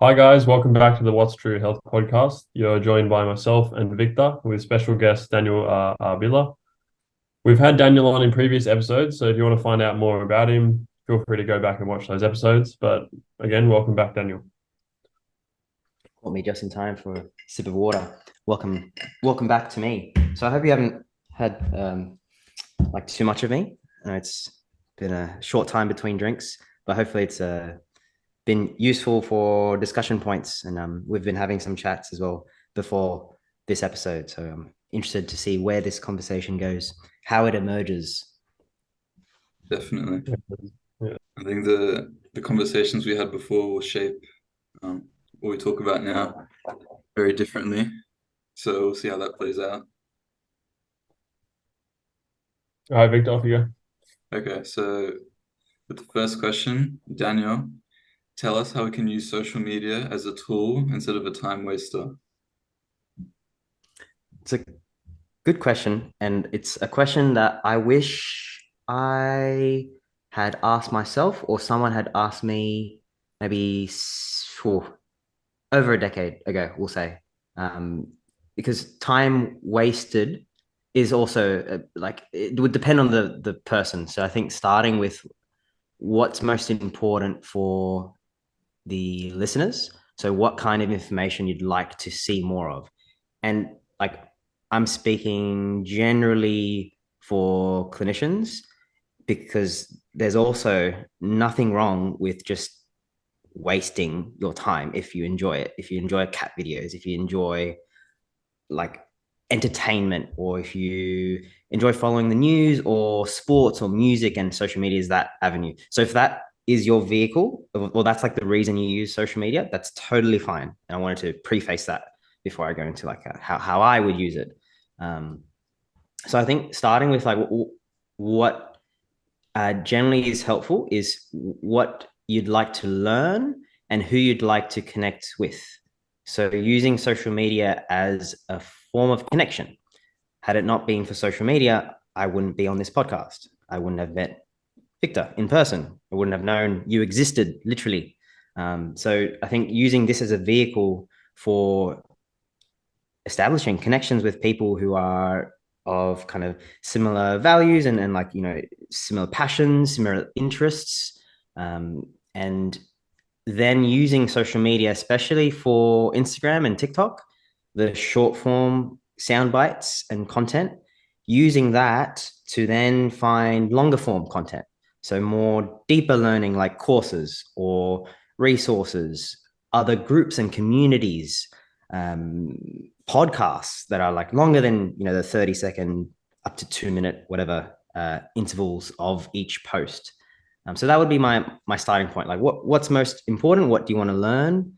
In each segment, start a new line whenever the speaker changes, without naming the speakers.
Hi guys, welcome back to the What's True Health podcast. You're joined by myself and Victor with special guest Daniel Arbilla. We've had Daniel on in previous episodes, so if you want to find out more about him, feel free to go back and watch those episodes. But again, welcome back, Daniel.
Caught me just in time for a sip of water. Welcome back to me. So I hope you haven't had like too much of me. It's been a short time between drinks, but hopefully it's been useful for discussion points. And we've been having some chats as well before this episode. So I'm interested to see where this conversation goes, how it emerges.
Definitely.
Yeah.
I think the conversations we had before will shape what we talk about now very differently. So we'll see how that plays out.
All right, Victor, off you go.
Okay, so with the first question, Daniel, tell us how we can use social media as a tool instead of a time waster.
It's a good question. And it's a question that I wish I had asked myself or someone had asked me maybe over a decade ago, we'll say. Because time wasted is also like it would depend on the person. So I think starting with what's most important for the listeners. So what kind of information you'd like to see more of. And like I'm speaking generally for clinicians because there's also nothing wrong with just wasting your time if you enjoy it. If you enjoy cat videos, if you enjoy like entertainment, or if you enjoy following the news or sports or music, and social media is that avenue. So if that is your vehicle, or that's like the reason you use social media, that's totally fine. And I wanted to preface that before I go into like how I would use it. Um, so I think starting with like what generally is helpful is what you'd like to learn and who you'd like to connect with. So using social media as a form of connection. Had it not been for social media, I wouldn't be on this podcast. I wouldn't have met Victor in person. I wouldn't have known you existed, literally. So I think using this as a vehicle for establishing connections with people who are of kind of similar values and like, similar passions, similar interests. And then using social media, especially for Instagram and TikTok, the short form sound bites and content, using that to then find longer form content. So more deeper learning like courses or resources, other groups and communities, um, podcasts that are like longer than, the 30-second up to 2 minute, whatever intervals of each post. So that would be my starting point. Like what's most important? What do you want to learn?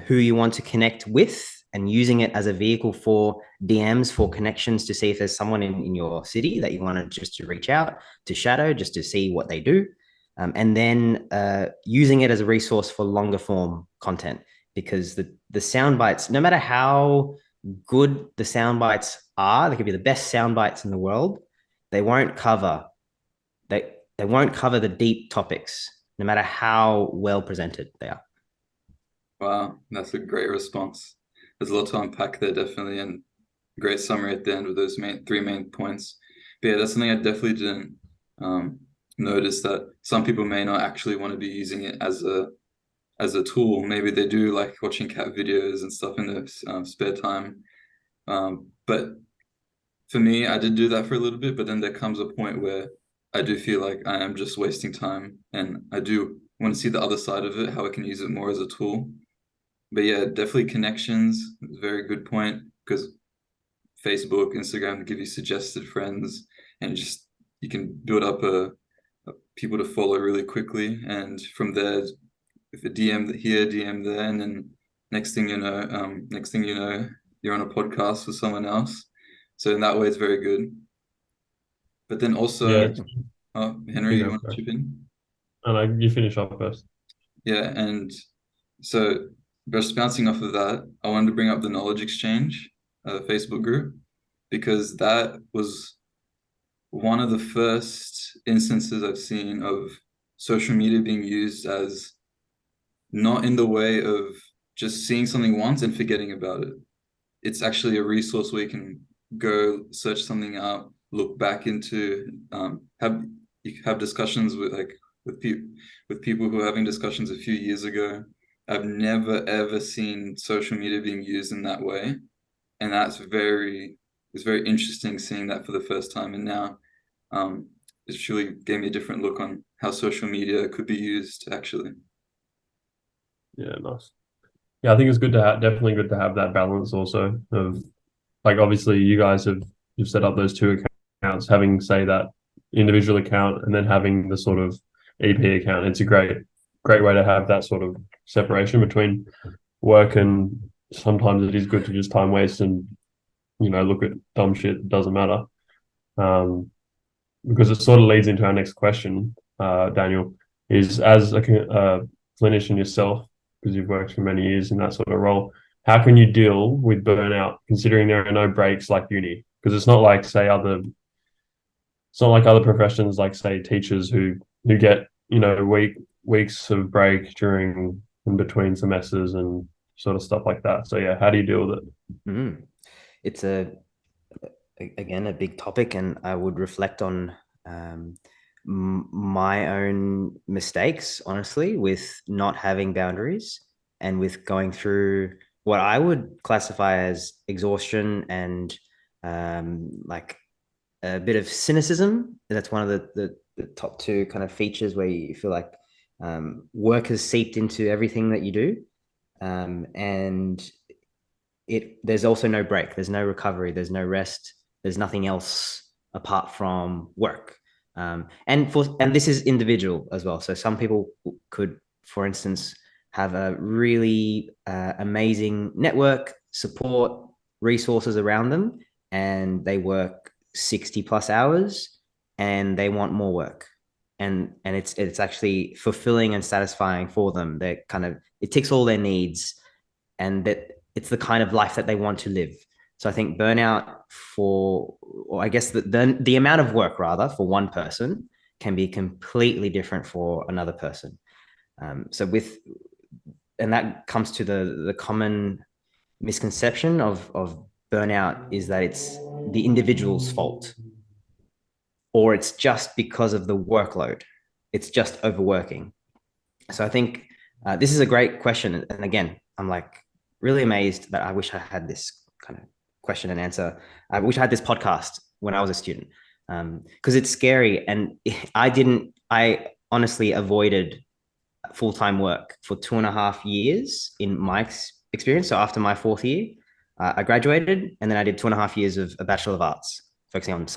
Who you want to connect with, and using it as a vehicle for DMs, for connections, to see if there's someone in your city that you want to just to reach out to shadow, just to see what they do. And then using it as a resource for longer form content, because the sound bites, no matter how good the sound bites are, they could be the best sound bites in the world, they won't cover they won't cover the deep topics, no matter how well presented they are.
Wow, that's a great response. There's a lot to unpack there, definitely, and great summary at the end with those three main points. But yeah, that's something I definitely didn't um, notice, that some people may not actually want to be using it as a tool. Maybe they do like watching cat videos and stuff in their spare time. But for me, I did do that for a little bit, but then there comes a point where I do feel like I am just wasting time, and I do want to see the other side of it, how I can use it more as a tool. But yeah, definitely connections, very good point, because Facebook, Instagram give you suggested friends, and just you can build up a people to follow really quickly, and from there, if a DM here, DM there, and then next thing you know, you're on a podcast with someone else. So in that way, it's very good. But then
Yeah,
also, oh, Henry,
you
you
go
want to
first.
chip in?
And you finish up first.
Yeah, and so just bouncing off of that, I wanted to bring up the knowledge exchange, Facebook group, because that was one of the first instances I've seen of social media being used as not in the way of just seeing something once and forgetting about it. It's actually a resource where you can go search something up, look back into, you have discussions with people who are having discussions a few years ago. I've never ever seen social media being used in that way, and it's very interesting seeing that for the first time. And now, it truly gave me a different look on how social media could be used actually.
Yeah, nice. Yeah, I think it's good to have, definitely good to have that balance also of, like, obviously you guys you've set up those two accounts, having, say, that individual account and then having the sort of EP account. It's a great way to have that sort of separation between work, and sometimes it is good to just time waste and, look at dumb shit that doesn't matter. Because it sort of leads into our next question, Daniel, is, as a clinician yourself, because you've worked for many years in that sort of role, how can you deal with burnout considering there are no breaks like uni? Because it's not like, say, other professions, like, say, teachers who get, weeks of break during in between semesters and sort of stuff like that. So yeah, how do you deal with it?
It's again a big topic, and I would reflect on my own mistakes, honestly, with not having boundaries and with going through what I would classify as exhaustion and like a bit of cynicism. That's one of the top two kind of features where you feel like work has seeped into everything that you do. And there's also no break, there's no recovery, there's no rest, there's nothing else apart from work. And this is individual as well. So some people could, for instance, have a really amazing network, support, resources around them, and they work 60 plus hours and they want more work. And it's actually fulfilling and satisfying for them. It ticks all their needs, and that it's the kind of life that they want to live. So I think burnout or I guess the amount of work rather for one person can be completely different for another person. And that comes to the common misconception of burnout, is that it's the individual's fault, or it's just because of the workload. It's just overworking. So I think this is a great question. And again, I'm like really amazed that I wish I had this kind of question and answer. I wish I had this podcast when I was a student, because it's scary. And I honestly avoided full-time work for 2.5 years in my experience. So after my fourth year, I graduated, and then I did 2.5 years of a Bachelor of Arts, focusing on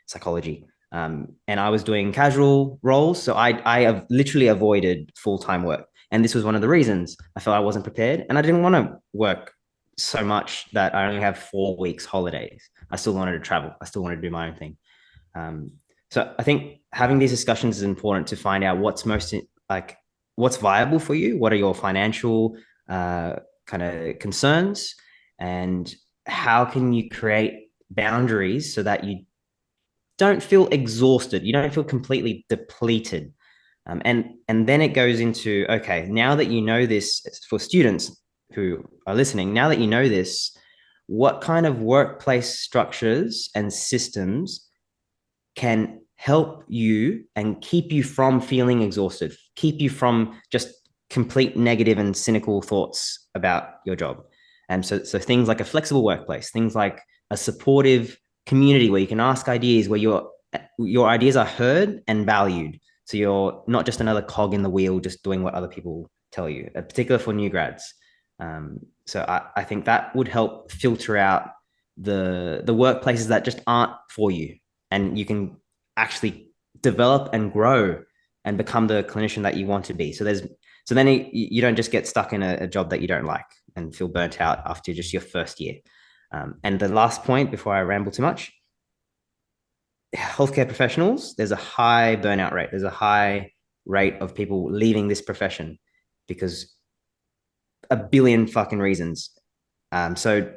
psychology. And I was doing casual roles. So I have literally avoided full-time work. And this was one of the reasons. I felt I wasn't prepared, and I didn't want to work so much that I only have 4 weeks holidays. I still wanted to travel. I still wanted to do my own thing. So I think having these discussions is important to find out what's viable for you. What are your financial kind of concerns, and how can you create boundaries so that you don't feel exhausted, you don't feel completely depleted. And then it goes into, okay, now that you know this, for students who are listening, now that you know this, what kind of workplace structures and systems can help you and keep you from feeling exhausted, keep you from just complete negative and cynical thoughts about your job? And so things like a flexible workplace, things like a supportive community where you can ask ideas, where your ideas are heard and valued. So you're not just another cog in the wheel, just doing what other people tell you, particularly for new grads. So I think that would help filter out the workplaces that just aren't for you, and you can actually develop and grow and become the clinician that you want to be. So then you don't just get stuck in a job that you don't like and feel burnt out after just your first year. And the last point before I ramble too much, healthcare professionals, there's a high burnout rate. There's a high rate of people leaving this profession because a billion fucking reasons. So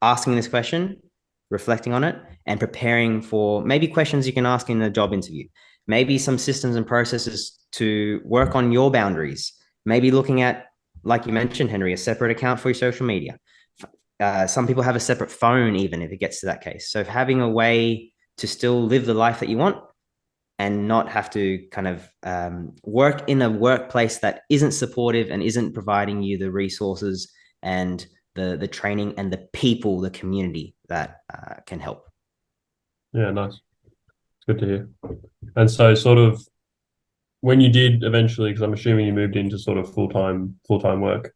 asking this question, reflecting on it, and preparing for maybe questions you can ask in a job interview, maybe some systems and processes to work on your boundaries, maybe looking at like you mentioned, Henry, a separate account for your social media. Some people have a separate phone, even if it gets to that case. So having a way to still live the life that you want and not have to kind of work in a workplace that isn't supportive and isn't providing you the resources and the training and the people, the community that can help.
Yeah, nice. It's good to hear. And so sort of when you did eventually, because I'm assuming you moved into sort of full-time work.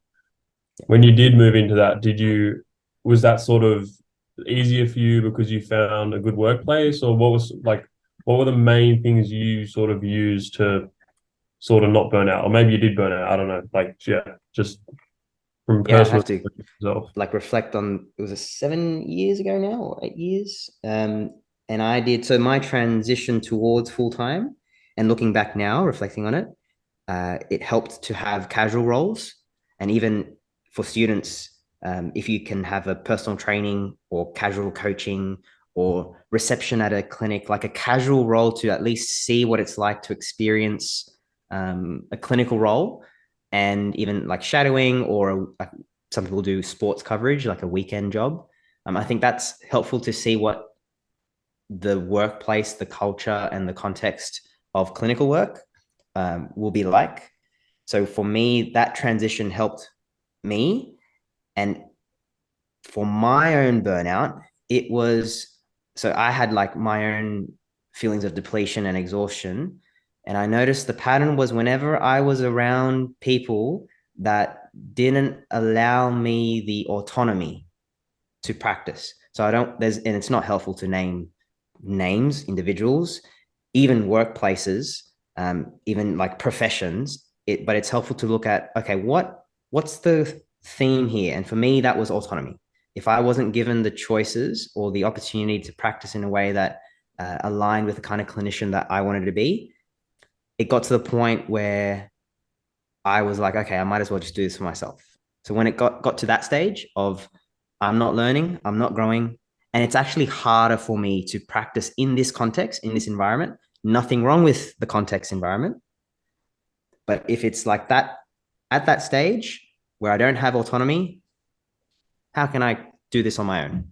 When you did move into that, was that sort of easier for you because you found a good workplace, or what were the main things you sort of used to sort of not burn out? Or maybe you did burn out, I don't know. Like, yeah, just from
Yeah, I'd
personal
have to
yourself.
like reflect on, it was 7 years ago now, or 8 years. And I did, so my transition towards full-time and looking back now, reflecting on it, it helped to have casual roles. And even for students, if you can have a personal training or casual coaching or reception at a clinic, like a casual role to at least see what it's like to experience a clinical role, and even like shadowing, or some people do sports coverage, like a weekend job. I think that's helpful to see what the workplace, the culture, and the context of clinical work will be like. So for me, that transition helped me. And for my own burnout, it was, so I had like my own feelings of depletion and exhaustion. And I noticed the pattern was whenever I was around people that didn't allow me the autonomy to practice. So I don't, and it's not helpful to name names, individuals, even workplaces, even like professions. But it's helpful to look at, okay, what's the theme here? And for me, that was autonomy. If I wasn't given the choices or the opportunity to practice in a way that aligned with the kind of clinician that I wanted to be, it got to the point where I was like, okay, I might as well just do this for myself. So when it got to that stage of I'm not learning, I'm not growing, and it's actually harder for me to practice in this context, in this environment. Nothing wrong with the context environment. But if it's like that at that stage where I don't have autonomy, how can I do this on my own?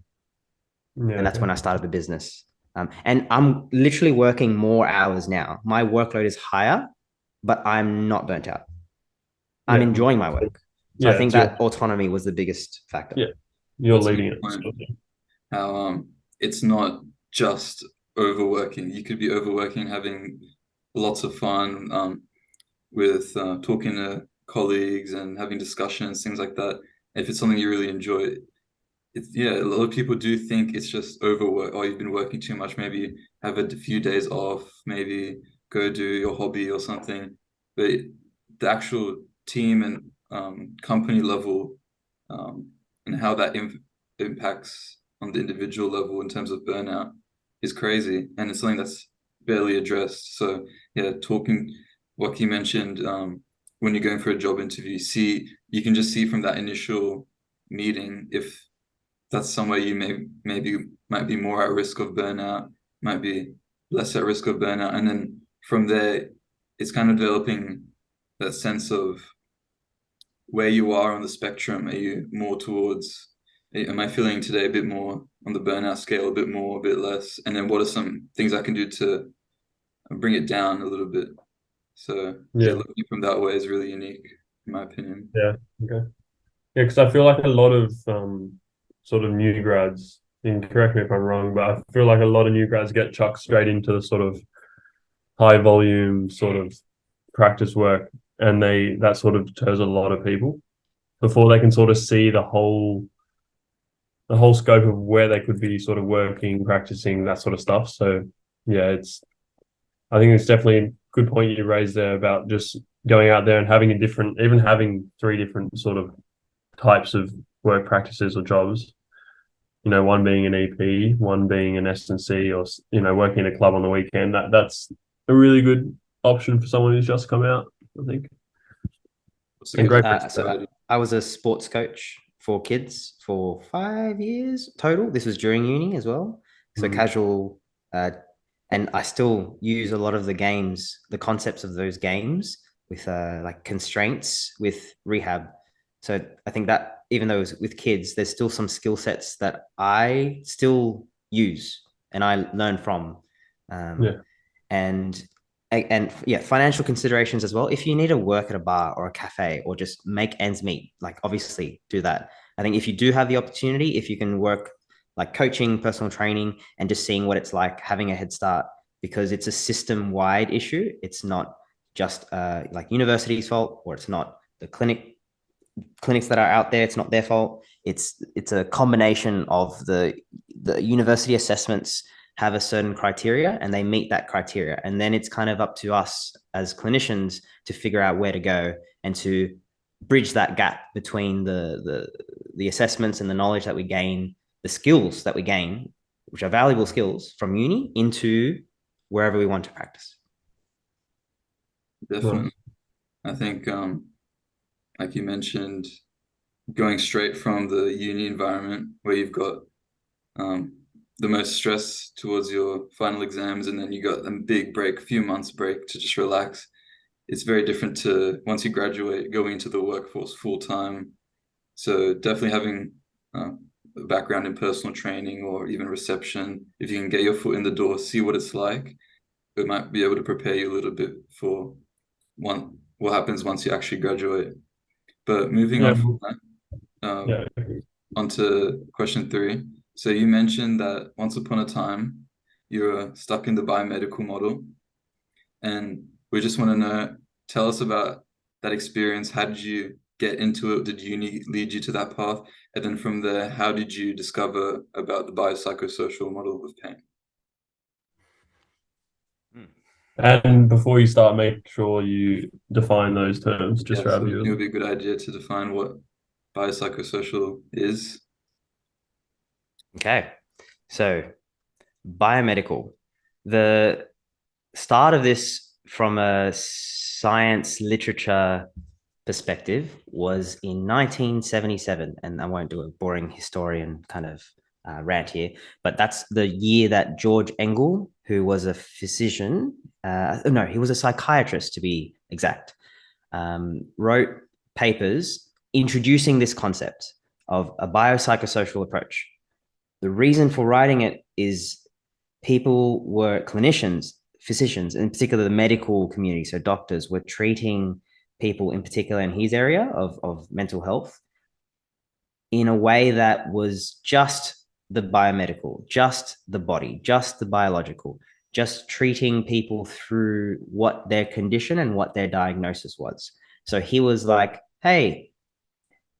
Yeah,
And that's
okay.
when I started the business. And I'm literally working more hours now. My workload is higher, but I'm not burnt out. I'm
Yeah.
enjoying my work. So I
Yeah,
think that autonomy was the biggest factor.
yeah, you're
That's a
leading
good
it.
point.
Sort of thing.
How it's not just overworking. You could be overworking, having lots of fun with talking to colleagues and having discussions, things like that. If it's something you really enjoy, yeah, a lot of people do think it's just overwork. Oh, you've been working too much. Maybe have a few days off. Maybe go do your hobby or something. But the actual team and company level and how that impacts on the individual level in terms of burnout is crazy, and it's something that's barely addressed. So yeah, talking what you mentioned, when you're going for a job interview, you can just see from that initial meeting if that's somewhere you maybe might be more at risk of burnout, might be less at risk of burnout, and then from there, it's kind of developing that sense of where you are on the spectrum. Are you more towards, am I feeling today a bit more on the burnout scale, a bit more, a bit less? And then what are some things I can do to bring it down a little bit? So yeah,
Yeah,
looking from that way is really unique, in my opinion.
yeah, okay. Yeah, because I feel like a lot of sort of new grads, and correct me if I'm wrong, but I feel like a lot of new grads get chucked straight into the sort of high volume sort of practice work, and that sort of deters a lot of people before they can sort of see the whole scope of where they could be sort of working, practicing that sort of stuff. So yeah, I think it's definitely a good point you raised there about just going out there and having even having three different sort of types of work practices or jobs. You know, one being an EP, one being an S&C, or working in a club on the weekend. That's a really good option for someone who's just come out, I think.
What's a
And
good
great.
So I was a sports coach for kids for 5 years total. This was during uni as well. So casual, and I still use a lot of the games, the concepts of those games with like constraints with rehab. So I think that even though it's with kids, there's still some skill sets that I still use and I learn from.
Yeah.
And yeah, financial considerations as well. If you need to work at a bar or a cafe or just make ends meet, like obviously do that. I think if you do have the opportunity, if you can work like coaching, personal training, and just seeing what it's like, having a head start, because it's a system-wide issue. It's not just like university's fault, or it's not the clinics that are out there. It's not their fault. It's a combination of the university assessments have a certain criteria and they meet that criteria, and then it's kind of up to us as clinicians to figure out where to go and to bridge that gap between the assessments and the knowledge that we gain, the skills that we gain, which are valuable skills from uni, into wherever we want to practice.
Definitely.
Nice.
I think, like you mentioned, going straight from the uni environment where you've got um, the most stress towards your final exams, and then you got a big break, few months break to just relax. It's very different to once you graduate, going into the workforce full time. So definitely having a background in personal training or even reception, if you can get your foot in the door, see what it's like, it might be able to prepare you a little bit for what happens once you actually graduate. But moving
Yeah.
on from that,
Yeah.
onto question 3. So you mentioned that once upon a time you were stuck in the biomedical model, and we just want to know, tell us about that experience. How did you get into it? Did uni lead you to that path? And then from there, how did you discover about the biopsychosocial model of pain?
And before you start, make sure you define those terms just
Yeah,
for our
so I think
viewers.
it would be a good idea to define what biopsychosocial is.
Okay, so biomedical. The start of this from a science literature perspective was in 1977, and I won't do a boring historian kind of rant here, but that's the year that George Engel, who was a physician, no, he was a psychiatrist to be exact, wrote papers introducing this concept of a biopsychosocial approach. The reason for writing it is people were clinicians, physicians, in particular the medical community, so doctors were treating people in particular in his area of mental health in a way that was just the biomedical, just the body, just the biological, just treating people through what their condition and what their diagnosis was. So he was like, hey,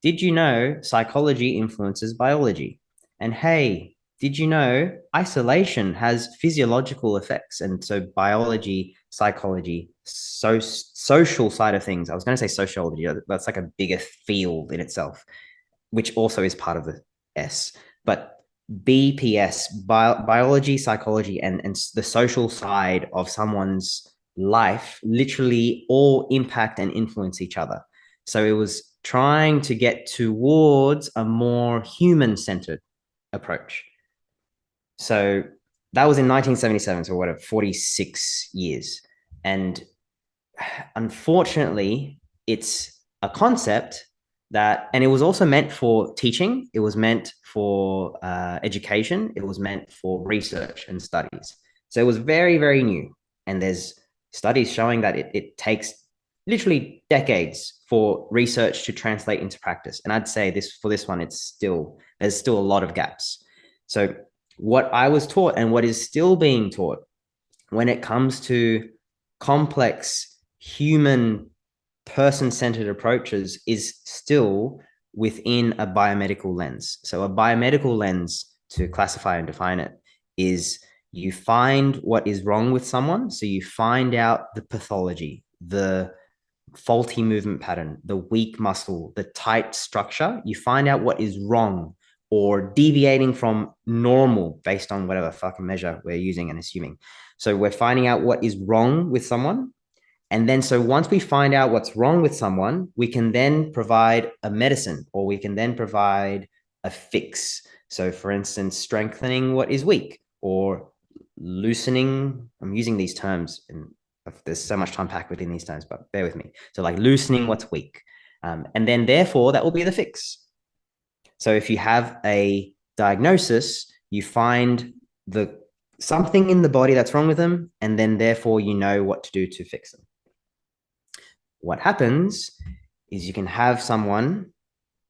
did you know psychology influences biology? And hey, did you know isolation has physiological effects? And so biology, psychology, social side of things. I was going to say sociology. That's like a bigger field in itself, which also is part of the S. But BPS, biology, psychology, and the social side of someone's life literally all impact and influence each other. So it was trying to get towards a more human-centered approach. So that was in 1977, so whatever, 46 years. And unfortunately, it's a concept that, and it was also meant for teaching, it was meant for education, it was meant for research and studies. So it was very, very new. And there's studies showing that it takes literally decades for research to translate into practice. And I'd say this for this one, there's still a lot of gaps. So what I was taught and what is still being taught when it comes to complex human person-centered approaches is still within a biomedical lens. So a biomedical lens, to classify and define it, is you find what is wrong with someone. So you find out the pathology, the faulty movement pattern, the weak muscle, the tight structure. You find out what is wrong or deviating from normal based on whatever fucking measure we're using and assuming. So we're finding out what is wrong with someone. And then, so once we find out what's wrong with someone, we can then provide a medicine, or we can then provide a fix. So for instance, strengthening what is weak, or loosening. I'm using these terms and there's so much to unpack within these terms, but bear with me. So like loosening what's weak, And then therefore that will be the fix. So if you have a diagnosis, you find something in the body that's wrong with them, and then therefore you know what to do to fix them. What happens is you can have someone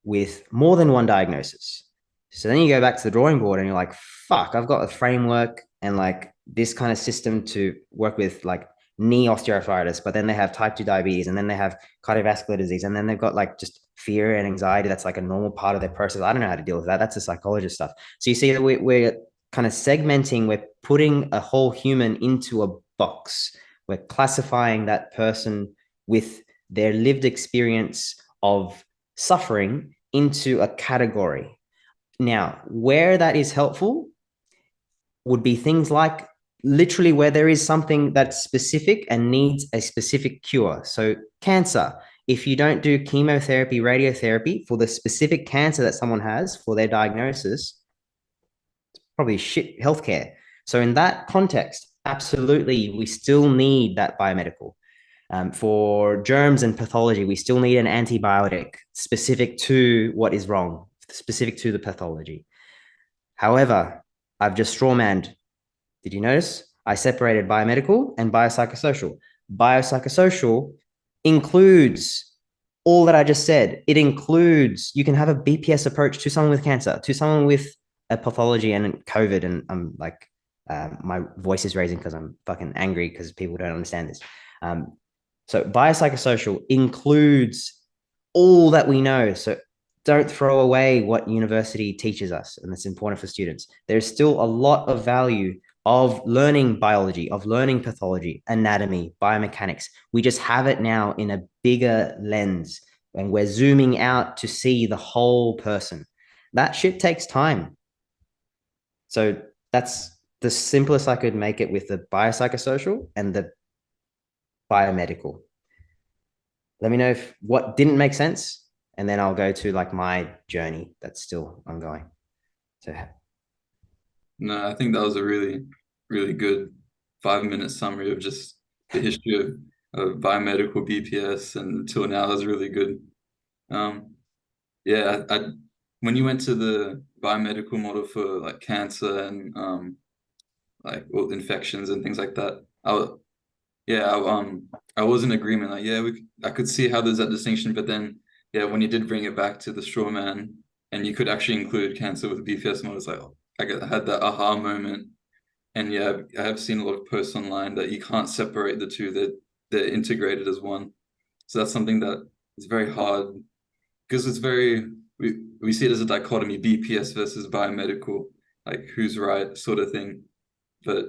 with more than one diagnosis. So then you go back to the drawing board and you're like, fuck, I've got a framework and like this kind of system to work with like knee osteoarthritis, but then they have type 2 diabetes, and then they have cardiovascular disease, and then they've got like just fear and anxiety. That's like a normal part of their process. I don't know how to deal with that. That's the psychologist stuff. So you see that we're kind of segmenting, we're putting a whole human into a box. We're classifying that person with their lived experience of suffering into a category. Now, where that is helpful would be things like literally where there is something that's specific and needs a specific cure. So cancer, if you don't do chemotherapy, radiotherapy for the specific cancer that someone has for their diagnosis, it's probably shit healthcare. So in that context, absolutely, we still need that biomedical. For germs and pathology, we still need an antibiotic specific to what is wrong, specific to the pathology. However, I've just strawmanned. Did you notice? I separated biomedical and biopsychosocial. Biopsychosocial includes all that I just said. It includes, you can have a BPS approach to someone with cancer, to someone with a pathology and COVID. And I'm like, my voice is raising because I'm fucking angry because people don't understand this. So biopsychosocial includes all that we know. So don't throw away what university teaches us, and it's important for students. There's still a lot of value of learning biology, of learning pathology, anatomy, biomechanics. We just have it now in a bigger lens, and we're zooming out to see the whole person. That shit takes time. So that's the simplest I could make it with the biopsychosocial and the biomedical. Let me know if what didn't make sense, and then I'll go to like my journey that's still ongoing. So
No, I think that was a really, really good 5-minute summary of just the history of biomedical BPS, and until now is really good. Yeah, when you went to the biomedical model for like cancer and like infections and things like that, I was in agreement. Like, yeah, I could see how there's that distinction, but then, yeah, when you did bring it back to the straw man, and you could actually include cancer with BPS models, like I had that aha moment. And yeah, I have seen a lot of posts online that you can't separate the two; that they're integrated as one. So that's something that is very hard because we see it as a dichotomy: BPS versus biomedical, like who's right, sort of thing. But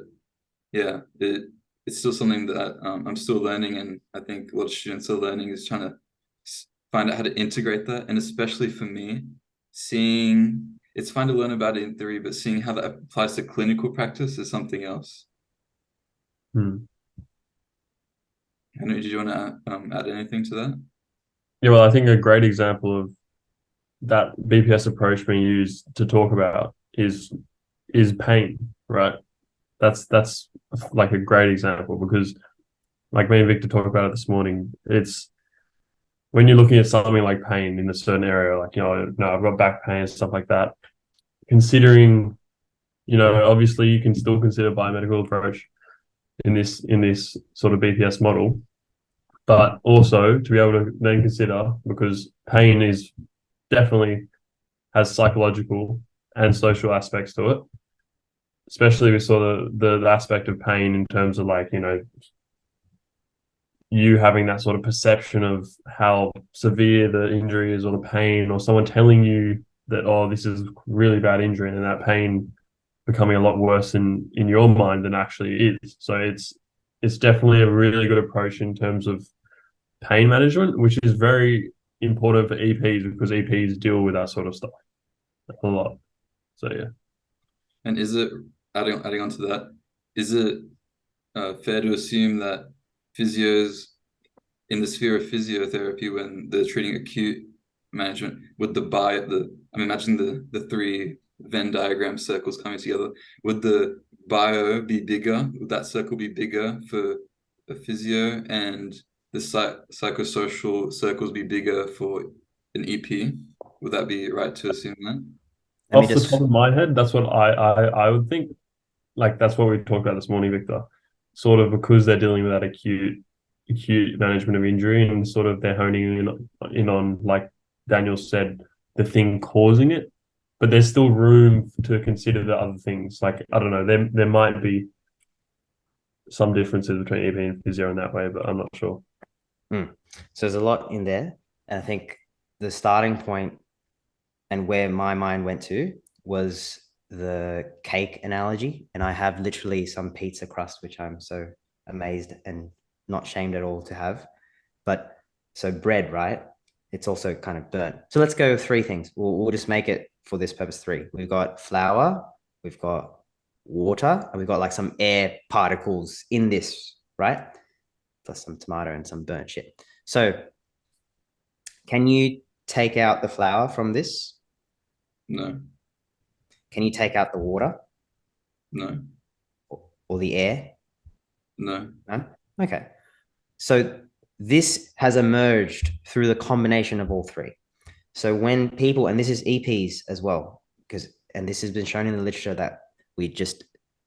yeah, it's still something that I'm still learning, and I think a lot of students are learning, is trying to find out how to integrate that. And especially for me, it's fine to learn about it in theory, but seeing how that applies to clinical practice is something else. Henry, did you want to add anything to that?
Yeah, well, I think a great example of that BPS approach being used to talk about is pain, right? That's like a great example, because like me and Victor talked about it this morning. It's when you're looking at something like pain in a certain area, like, I've got back pain and stuff like that, considering, obviously you can still consider biomedical approach in this sort of BPS model, but also to be able to then consider, because pain is definitely has psychological and social aspects to it, especially with sort of the aspect of pain in terms of like, you having that sort of perception of how severe the injury is, or the pain, or someone telling you that, oh, this is really bad injury, and that pain becoming a lot worse in your mind than actually is. So it's definitely a really good approach in terms of pain management, which is very important for EPs, because EPs deal with that sort of stuff a lot. So yeah.
And is it, adding on to that, is it fair to assume that physios in the sphere of physiotherapy, when they're treating acute management, would imagine the three Venn diagram circles coming together, would the bio be bigger? Would that circle be bigger for a physio? And the psychosocial circles be bigger for an EP? Would that be right to assume that?
Let me
Off the top
just
of my head, that's what I would think. Like that's what we talked about this morning, Victor. Sort of because they're dealing with that acute management of injury, and sort of they're honing in on, like Daniel said, the thing causing it. But there's still room to consider the other things. Like I don't know, there might be some differences between EP and physio in that way, but I'm not sure.
So there's a lot in there. And I think the starting point and where my mind went to was the cake analogy. And I have literally some pizza crust, which I'm so amazed and not shamed at all to have. But so bread, right? It's also kind of burnt. So let's go three things. We'll just make it for this purpose three. We've got flour, we've got water, and we've got like some air particles in this, right? Plus some tomato and some burnt shit. So can you take out the flour from this?
No.
Can you take out the water?
No.
Or the air?
No.
No? Okay. So this has emerged through the combination of all three. So when people, and this is EPs as well, and this has been shown in the literature that we just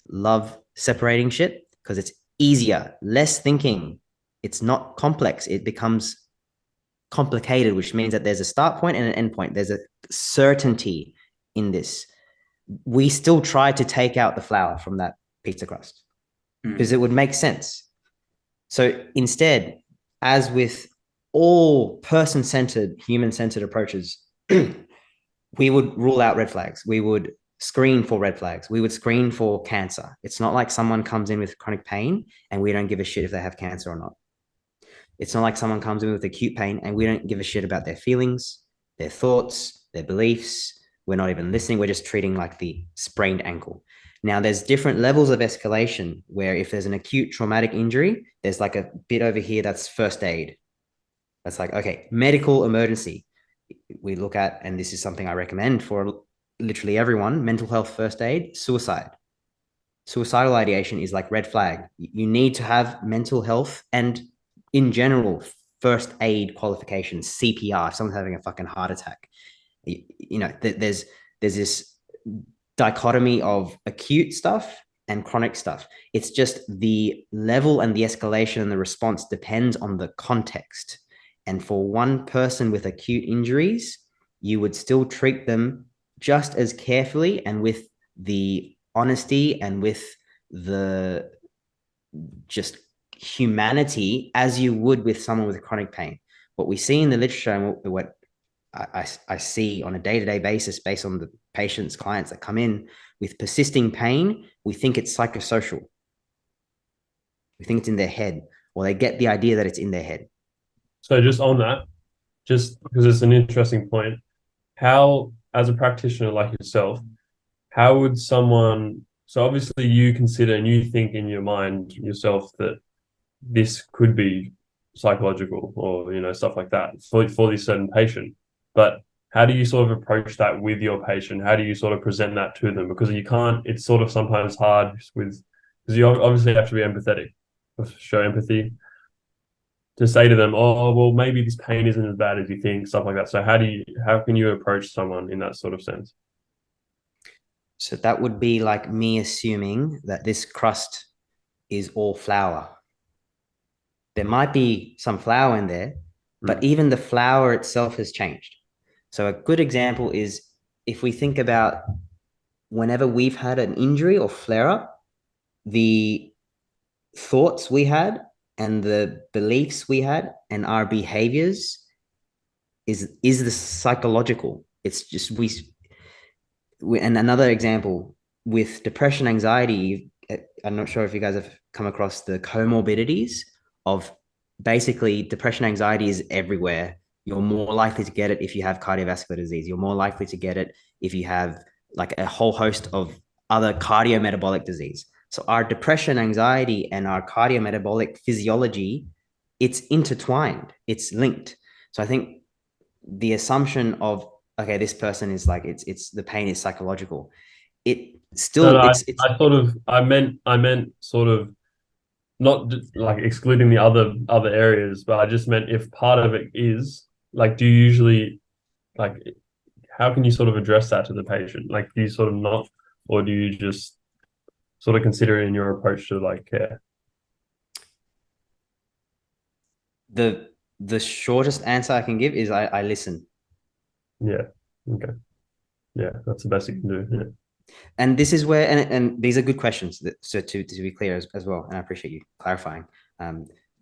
love separating shit because it's easier, less thinking. It's not complex. It becomes complicated, which means that there's a start point and an end point. There's a certainty in this. We still try to take out the flour from that pizza crust because it would make sense. So instead, as with all person-centered, human-centered approaches, we would rule out red flags. We would screen for red flags. We would screen for cancer. It's not like someone comes in with chronic pain and we don't give a shit if they have cancer or not. It's not like someone comes in with acute pain and we don't give a shit about their feelings, their thoughts, their beliefs. We're not even listening. We're just treating like the sprained ankle. Now, there's different levels of escalation where if there's an acute traumatic injury, there's like a bit over here that's first aid. That's like, okay, medical emergency. We look at, and this is something I recommend for literally everyone, mental health first aid, suicide. Suicidal ideation is like red flag. You need to have mental health and in general, first aid qualifications, CPR, if someone's having a fucking heart attack. There's this dichotomy of acute stuff and chronic stuff. It's just the level and the escalation and the response depends on the context. And for one person with acute injuries, you would still treat them just as carefully and with the honesty and with the just humanity as you would with someone with chronic pain. What we see in the literature and what I see on a day-to-day basis based on the patients, clients that come in with persisting pain, we think it's psychosocial. We think it's in their head, or they get the idea that it's in their head.
So just on that, just because it's an interesting point, how, as a practitioner like yourself, how would someone, so obviously you consider and you think in your mind yourself that this could be psychological or, stuff like that for this certain patient. But how do you sort of approach that with your patient? How do you sort of present that to them? Because you can't, it's sort of sometimes hard because you obviously have to be empathetic, show empathy to say to them, oh, well, maybe this pain isn't as bad as you think, stuff like that. So how can you approach someone in that sort of sense?
So that would be like me assuming that this crust is all flour. There might be some flour in there, but even the flour itself has changed. So a good example is if we think about whenever we've had an injury or flare up, the thoughts we had and the beliefs we had and our behaviors is the psychological. It's just and another example with depression, anxiety, I'm not sure if you guys have come across the comorbidities of basically depression, anxiety is everywhere. You're more likely to get it if you have cardiovascular disease. You're more likely to get it if you have like a whole host of other cardiometabolic disease. So our depression, anxiety, and our cardiometabolic physiology, it's intertwined, it's linked. So I think the assumption of, okay, this person is like, it's the pain is psychological. It still,
No,
it's
I meant sort of not like excluding the other areas, but I just meant if part of it is like, do you usually like how can you sort of address that to the patient? Like, do you sort of not, or do you just sort of consider it in your approach to like care?
The shortest answer I can give is I listen.
Yeah. Okay. Yeah, that's the best you can do. Yeah.
And this is where, and these are good questions. So to be clear as well, and I appreciate you clarifying.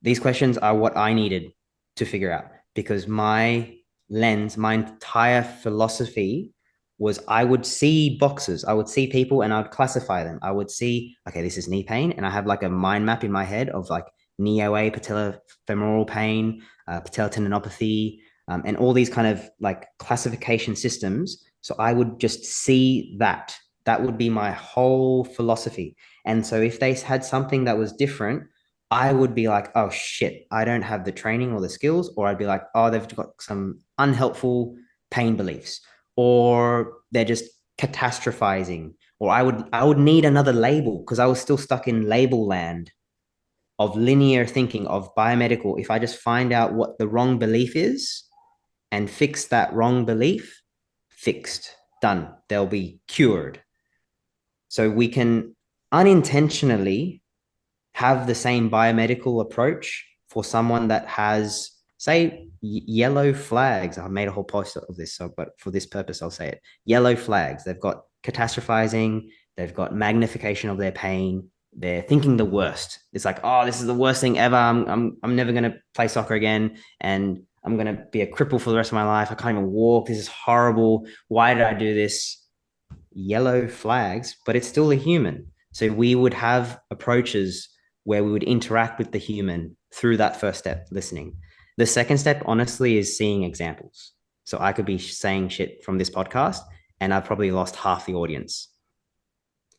These questions are what I needed to figure out because my lens, my entire philosophy was I would see boxes, I would see people and I would classify them. I would see, okay, this is knee pain. And I have like a mind map in my head of like knee OA, patellofemoral pain, patellar tendinopathy, and all these kind of like classification systems. So I would just see that. That would be my whole philosophy. And so if they had something that was different, I would be like, oh shit, I don't have the training or the skills. Or I'd be like, oh, they've got some unhelpful pain beliefs, or they're just catastrophizing. Or I would need another label because I was still stuck in label land of linear thinking of biomedical. If I just find out what the wrong belief is and fix that wrong belief, fixed, done. They'll be cured. So we can unintentionally have the same biomedical approach for someone that has, say, yellow flags. I made a whole post of this, but for this purpose, I'll say it. Yellow flags. They've got catastrophizing. They've got magnification of their pain. They're thinking the worst. It's like, oh, this is the worst thing ever. I'm never gonna play soccer again, and I'm gonna be a cripple for the rest of my life. I can't even walk. This is horrible. Why did I do this? Yellow flags, but it's still a human. So we would have approaches where we would interact with the human through that first step, listening. The second step, honestly, is seeing examples. So I could be saying shit from this podcast and I've probably lost half the audience.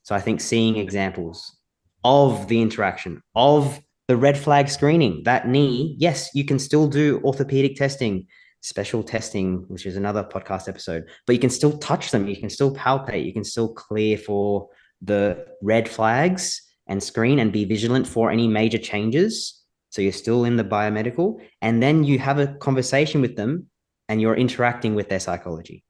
So I think seeing examples of the interaction, of the red flag screening, that knee, yes, you can still do orthopedic testing, special testing, which is another podcast episode, but you can still touch them. You can still palpate. You can still clear for the red flags and screen and be vigilant for any major changes. So you're still in the biomedical. And then you have a conversation with them and you're interacting with their psychology.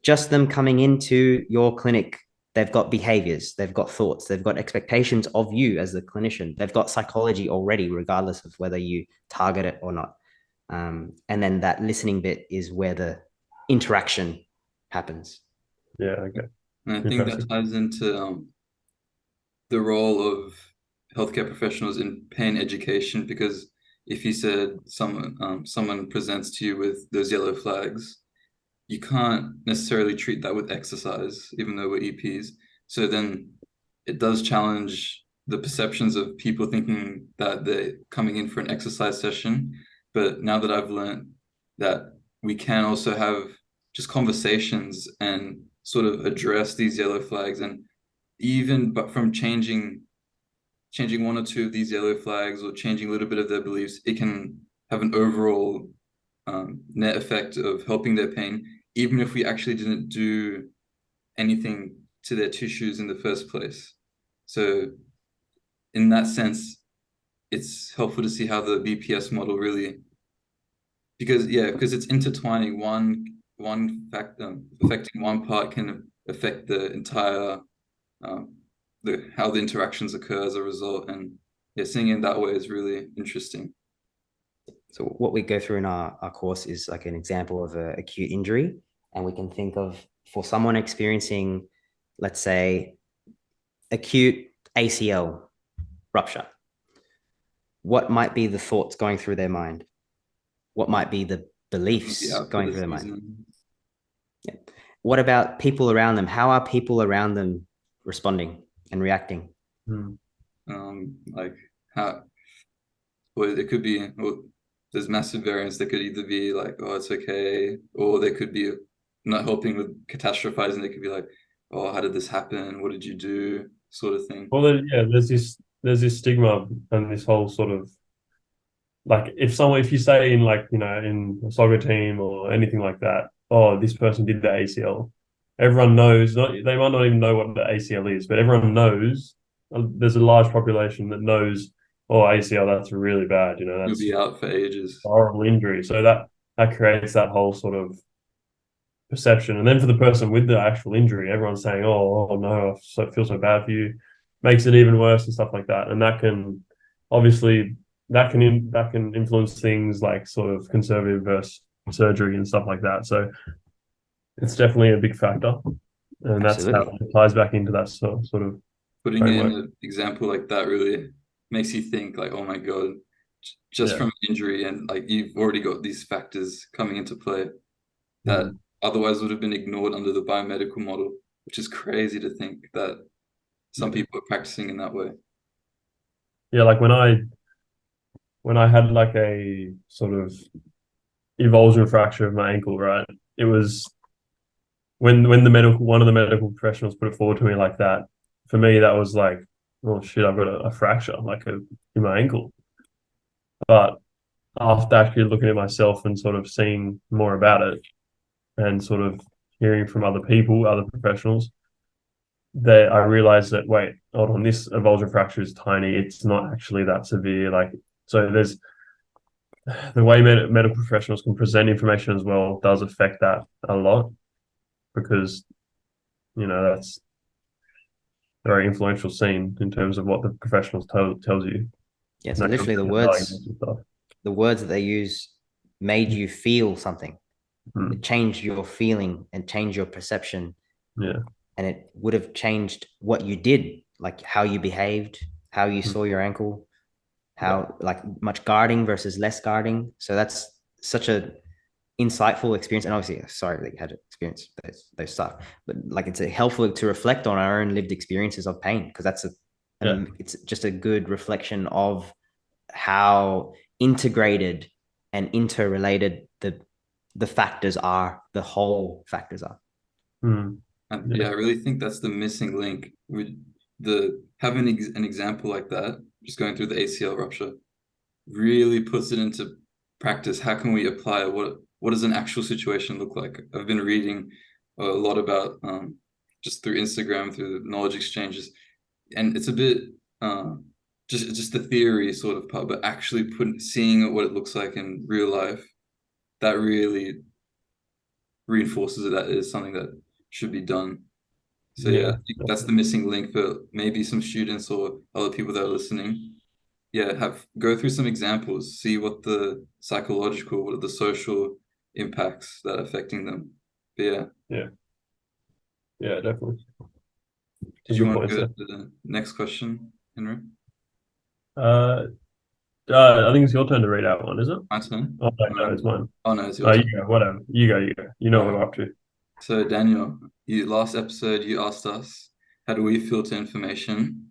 Just them coming into your clinic, they've got behaviors, they've got thoughts, they've got expectations of you as the clinician. They've got psychology already, regardless of whether you target it or not. And then that listening bit is where the interaction happens.
Yeah. Okay.
And I think that ties into the role of healthcare professionals in pain education, because if you said someone presents to you with those yellow flags, you can't necessarily treat that with exercise, even though we're EPs. So then it does challenge the perceptions of people thinking that they're coming in for an exercise session. But now that I've learned that we can also have just conversations and sort of address these yellow flags, and even but from changing one or two of these yellow flags or changing a little bit of their beliefs, it can have an overall net effect of helping their pain, even if we actually didn't do anything to their tissues in the first place. So in that sense, it's helpful to see how the BPS model really, because it's intertwining. One factor affecting one part can affect the entire how the interactions occur as a result. And seeing it that way is really interesting.
So what we go through in our course is like an example of an acute injury. And we can think of, for someone experiencing, let's say, acute ACL rupture, what might be the thoughts going through their mind? What might be the beliefs going through their mind? Yeah. What about people around them? How are people around them responding and reacting?
Like how, well, it could be, well, there's massive variance. They could either be like, oh, it's okay, or they could be not helping with catastrophizing. They could be like, oh, how did this happen? What did you do? Sort of thing.
Well, there's this stigma and this whole sort of like if you say in like in a soccer team or anything like that, oh, this person did the ACL, everyone knows. They might not even know what the ACL is, but everyone knows. There's a large population that knows or ACL, that's really bad. You know,
You'll
that's
be out for ages.
horrible injury. So that creates that whole sort of perception. And then for the person with the actual injury, everyone's saying, "Oh no, I feel so bad for you," makes it even worse and stuff like that. And that can obviously that can influence things like sort of conservative versus surgery and stuff like that. So it's definitely a big factor, and that's how
Absolutely.
it ties back into that sort of
Putting it in
framework.
an example like that really makes you think like, oh my God, just
Yeah.
from injury and like you've already got these factors coming into play that
Mm.
otherwise would have been ignored under the biomedical model, which is crazy to think that some
Yeah.
people are practicing in that way.
Yeah, like when I had like a sort of avulsion fracture of my ankle, right? It was when the medical one of the medical professionals put it forward to me like that. For me, that was like, oh shit, I've got a fracture in my ankle. But after actually looking at myself and sort of seeing more about it and sort of hearing from other people, other professionals, that I realized that wait, hold on, this avulsion fracture is tiny. It's not actually that severe. Like so, there's the way medical professionals can present information as well does affect that a lot because that's a very influential scene in terms of what the professionals tells you.
Yeah. So
No,
literally the words that they use made you feel something. It
Mm.
changed your feeling and changed your perception,
Yeah.
and it would have changed what you did, like how you behaved, how you
Mm.
saw your ankle,
Yeah.
how like much guarding versus less guarding. So that's such a insightful experience. And obviously, sorry that you had to experience those stuff, but like it's a helpful to reflect on our own lived experiences of pain, because
Yeah.
it's just a good reflection of how integrated and interrelated the factors are, the whole factors are.
Mm.
And
Yeah.
yeah, I really think that's the missing link with the having an example like that, just going through the ACL rupture, really puts it into practice. How can we apply it? What does an actual situation look like? I've been reading a lot about just through Instagram, through the knowledge exchanges, and it's a bit just the theory sort of part, but actually seeing what it looks like in real life, that really reinforces it that it is something that should be done. So yeah, I
Yeah.
think that's the missing link for maybe some students or other people that are listening. Yeah, have go through some examples, see what the psychological, what are the social impacts that are affecting them. But yeah,
Yeah. Yeah. Definitely.
did
Some
you
good
want to
points
go
there.
to the next question, Henry?
Uh, I think it's your turn to read out one, is it?
My turn.
Oh no, it's mine.
Oh no, it's your
Oh, you
turn.
go. Whatever. You go. You go. You know
All
what
right.
I'm up to.
So Daniel, you last episode you asked us how do we filter information,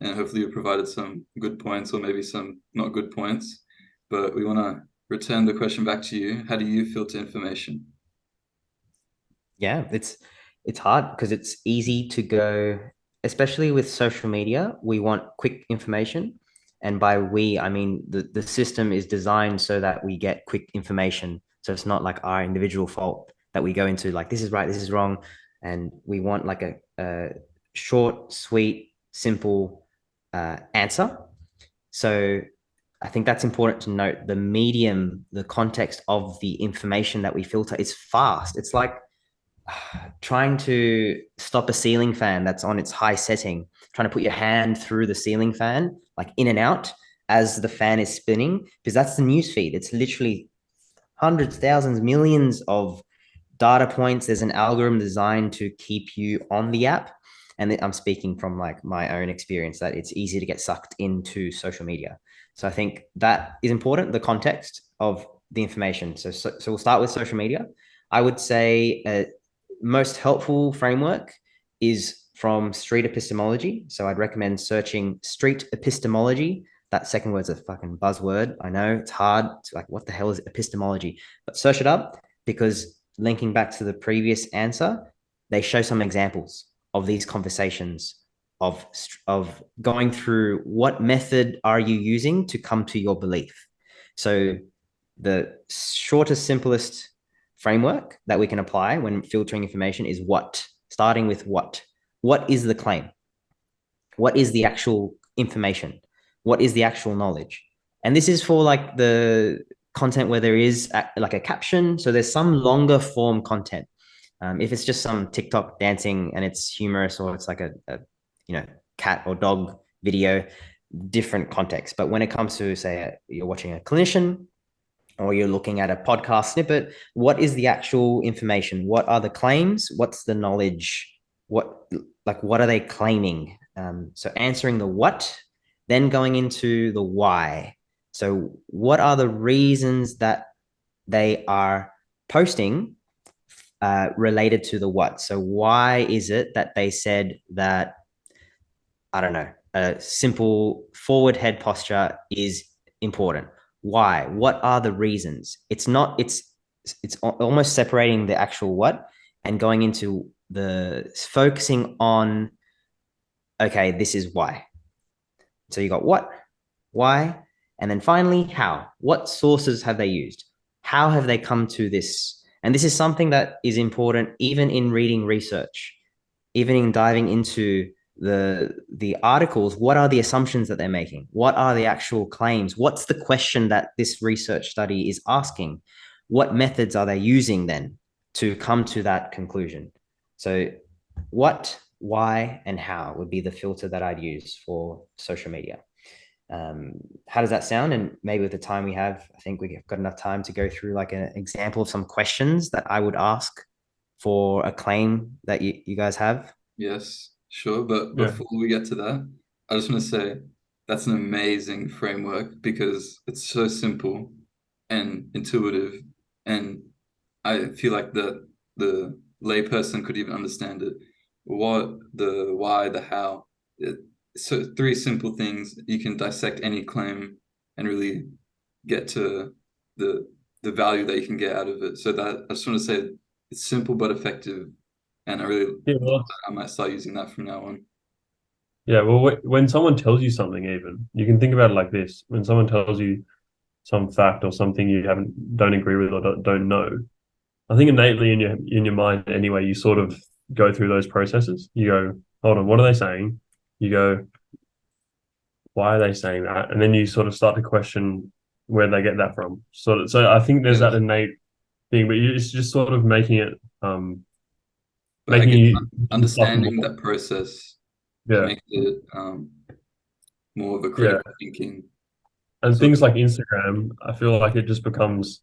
and hopefully you provided some good points or maybe some not good points. But we want to return the question back to you. How do you filter information?
Yeah, it's hard because it's easy to go, especially with social media. We want quick information, and by we, I mean the system is designed so that we get quick information. So it's not like our individual fault that we go into like this is right, this is wrong, and we want like a short, sweet, simple answer. So I think that's important to note. The medium, the context of the information that we filter is fast. It's like trying to stop a ceiling fan that's on its high setting, trying to put your hand through the ceiling fan, like in and out as the fan is spinning, because that's the news feed. It's literally hundreds, thousands, millions of data points. There's an algorithm designed to keep you on the app. And I'm speaking from like my own experience that it's easy to get sucked into social media. So I think that is important, the context of the information. So we'll start with social media. I would say most helpful framework is from street epistemology. So I'd recommend searching street epistemology. That second word's a fucking buzzword. I know it's hard. It's like, what the hell is epistemology? But search it up, because linking back to the previous answer, they show some examples of these conversations of going through what method are you using to come to your belief. So the shortest, simplest framework that we can apply when filtering information is what, starting with what is the claim, what is the actual information. what is the actual knowledge? And this is for like the content where there is like a caption. So there's some longer form content. If it's just some TikTok dancing and it's humorous, or it's like a cat or dog video, different context. But when it comes to, say, you're watching a clinician or you're looking at a podcast snippet, what is the actual information? What are the claims? What's the knowledge? What are they claiming? So answering the what, then going into the why. So what are the reasons that they are posting related to the what? So why is it that they said that, I don't know, a simple forward head posture is important? Why? What are the reasons? It's almost separating the actual what and going into the focusing on, okay, this is why. So you got what, why, and then finally, how. What sources have they used? How have they come to this? And this is something that is important even in reading research, even in diving into the articles. What are the assumptions that they're making? What are the actual claims? What's the question that this research study is asking? What methods are they using then to come to that conclusion? So what, why, and how would be the filter that I'd use for social media. How does that sound? And maybe with the time we have, I think we've got enough time to go through like an example of some questions that I would ask for a claim that you guys have.
Yes, sure. But before we get to that, I just want to say that's an amazing framework because it's so simple and intuitive. And I feel like the layperson could even understand it. What, the why, the how. So three simple things. You can dissect any claim and really get to the value that you can get out of it. So that I just want to say it's simple but effective. And I might start using that from now on.
Yeah, well, when someone tells you something, even you can think about it like this: when someone tells you some fact or something you don't agree with or don't know, I think innately in your mind anyway, you sort of go through those processes. You go, hold on, what are they saying? You go, why are they saying that? And then you sort of start to question where they get that from. So I think there's that innate thing, but it's just sort of making it
but
making you
understanding that process makes it more of a critical thinking.
And things like Instagram, I feel like it just becomes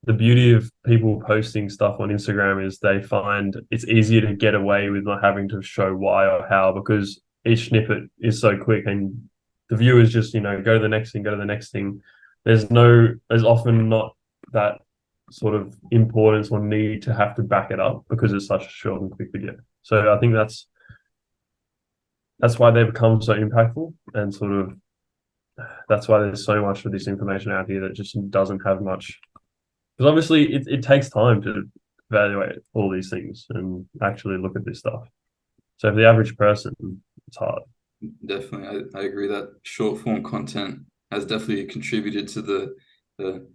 the beauty of people posting stuff on Instagram is they find it's easier to get away with not having to show why or how because each snippet is so quick and the viewers just, go to the next thing, go to the next thing. There's often not that sort of importance or need to have to back it up because it's such a short and quick video. So I think that's why they become so impactful and sort of that's why there's so much of this information out here that just doesn't have much. Because obviously it takes time to evaluate all these things and actually look at this stuff. So for the average person, it's hard.
Definitely. I agree that short form content has definitely contributed to the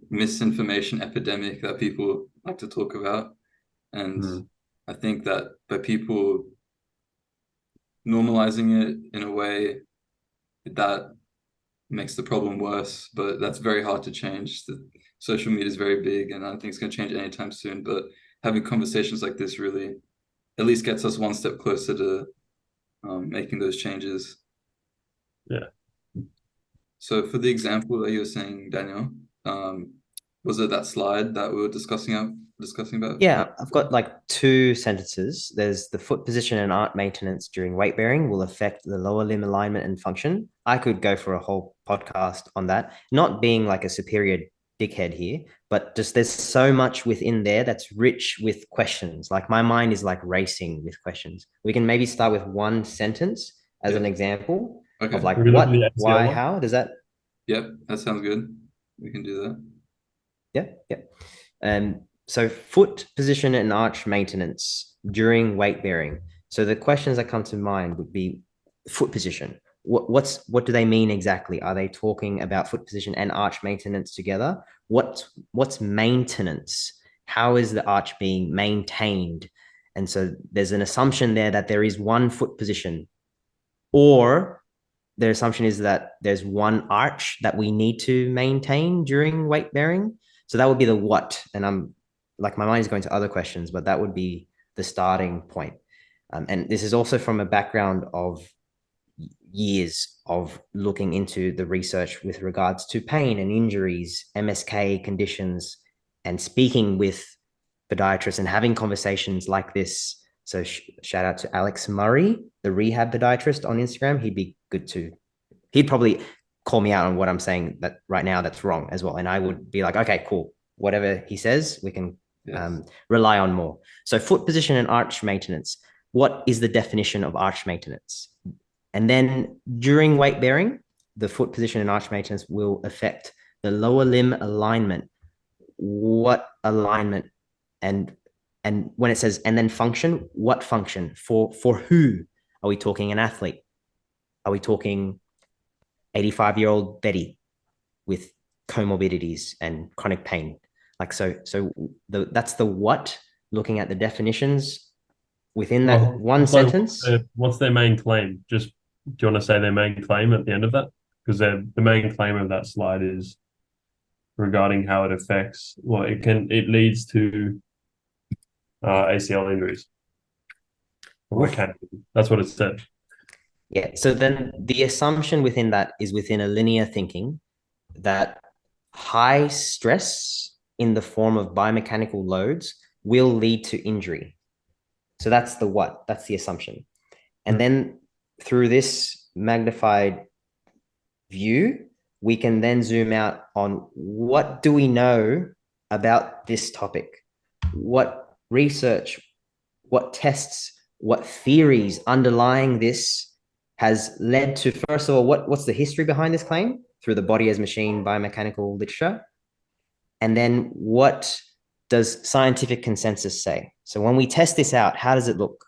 misinformation epidemic that people like to talk about. And I think that by people normalizing it in a way that makes the problem worse, but that's very hard to change. The social media is very big and I don't think it's going to change anytime soon, but having conversations like this really at least gets us one step closer to making those changes.
Yeah.
So for the example that you were saying, Daniel, was it that slide that we were discussing about?
Yeah, I've got like two sentences. There's the foot position and arch maintenance during weight bearing will affect the lower limb alignment and function. I could go for a whole podcast on that, not being like a superior dickhead here, but just there's so much within there that's rich with questions. Like my mind is like racing with questions. We can maybe start with one sentence as an example of like what, why, how. Does that?
Yep, that sounds good. We can do that.
Yeah. So foot position and arch maintenance during weight bearing. So the questions that come to mind would be foot position. What do they mean exactly? Are they talking about foot position and arch maintenance together? What's maintenance? How is the arch being maintained? And so there's an assumption there that there is one foot position, or their assumption is that there's one arch that we need to maintain during weight bearing. So that would be the what. And I'm like, my mind is going to other questions, but that would be the starting point. And this is also from a background of years of looking into the research with regards to pain and injuries, MSK conditions, and speaking with podiatrists and having conversations like this. So shout out to Alex Murray, the rehab podiatrist on Instagram. He'd be good to, he'd probably call me out on what I'm saying that right now that's wrong as well. And I would be like, okay, cool. Whatever he says, we can rely on more. So foot position and arch maintenance. What is the definition of arch maintenance? And then during weight bearing, the foot position and arch maintenance will affect the lower limb alignment. What alignment? And when it says, and then function, what function? For who? Are we talking an athlete? Are we talking 85-year-old Betty with comorbidities and chronic pain? Like, that's the what, looking at the definitions within that one sentence.
What's their main claim? Just, do you want to say their main claim at the end of that? Because the main claim of that slide is regarding how it affects, well, it leads to ACL injuries. That's what it said.
Yeah. So then the assumption within that is within a linear thinking that high stress in the form of biomechanical loads will lead to injury. So that's the what, that's the assumption. And then through this magnified view, we can then zoom out on what do we know about this topic? What research, what tests, what theories underlying this has led to, first of all, what's the history behind this claim through the body as machine biomechanical literature? And then what does scientific consensus say? So when we test this out, how does it look?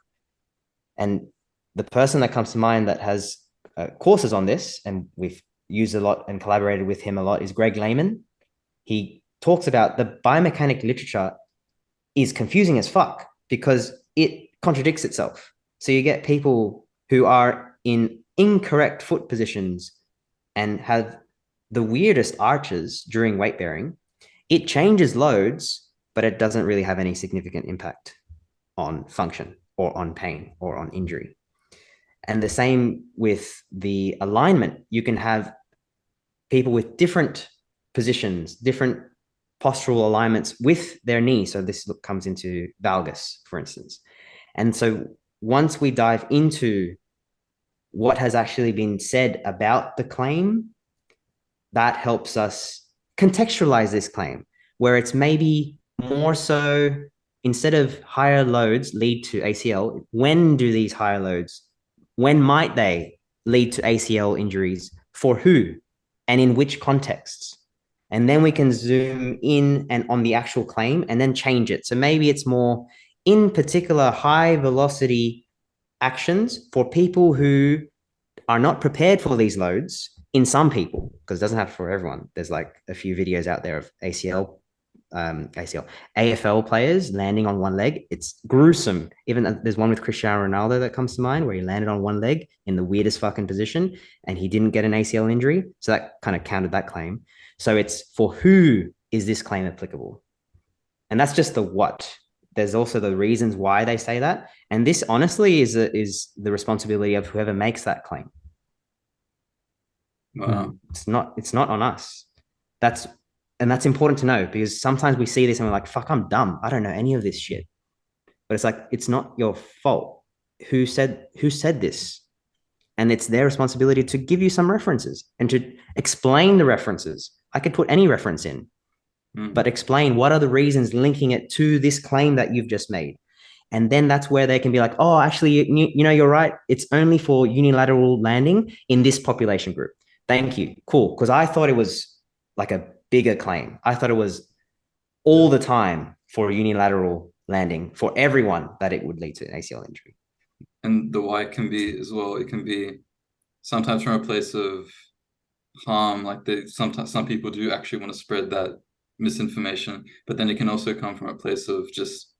And the person that comes to mind that has courses on this, and we've used a lot and collaborated with him a lot, is Greg Lehman. He talks about the biomechanic literature is confusing as fuck because it contradicts itself. So you get people who are in incorrect foot positions and have the weirdest arches during weight bearing. It changes loads, but it doesn't really have any significant impact on function or on pain or on injury. And the same with the alignment. You can have people with different positions, different postural alignments with their knee. So this comes into valgus, for instance. And so once we dive into what has actually been said about the claim, that helps us contextualize this claim, where it's maybe more so, instead of higher loads lead to ACL, when do these higher loads, when might they lead to ACL injuries, for who and in which contexts? And then we can zoom in and on the actual claim and then change it. So maybe it's more in particular high velocity actions for people who are not prepared for these loads. In some people, because it doesn't have for everyone. There's like a few videos out there of AFL players landing on one leg. It's gruesome. Even there's one with Cristiano Ronaldo that comes to mind where he landed on one leg in the weirdest fucking position and he didn't get an ACL injury. So that kind of countered that claim. So it's for who is this claim applicable? And that's just the what. There's also the reasons why they say that. And this honestly is the responsibility of whoever makes that claim.
Wow.
It's not on us. That's important to know, because sometimes we see this and we're like, fuck, I'm dumb. I don't know any of this shit. But it's like, it's not your fault. Who said this? And it's their responsibility to give you some references and to explain the references. I could put any reference in, but explain what are the reasons linking it to this claim that you've just made. And then that's where they can be like, oh, actually, you know, you're right. It's only for unilateral landing in this population group. Thank you. Cool. Because I thought it was like a bigger claim. I thought it was all the time for unilateral landing for everyone that it would lead to an ACL injury.
And the why can be as well. It can be sometimes from a place of harm. Like sometimes some people do actually want to spread that misinformation, but then it can also come from a place of just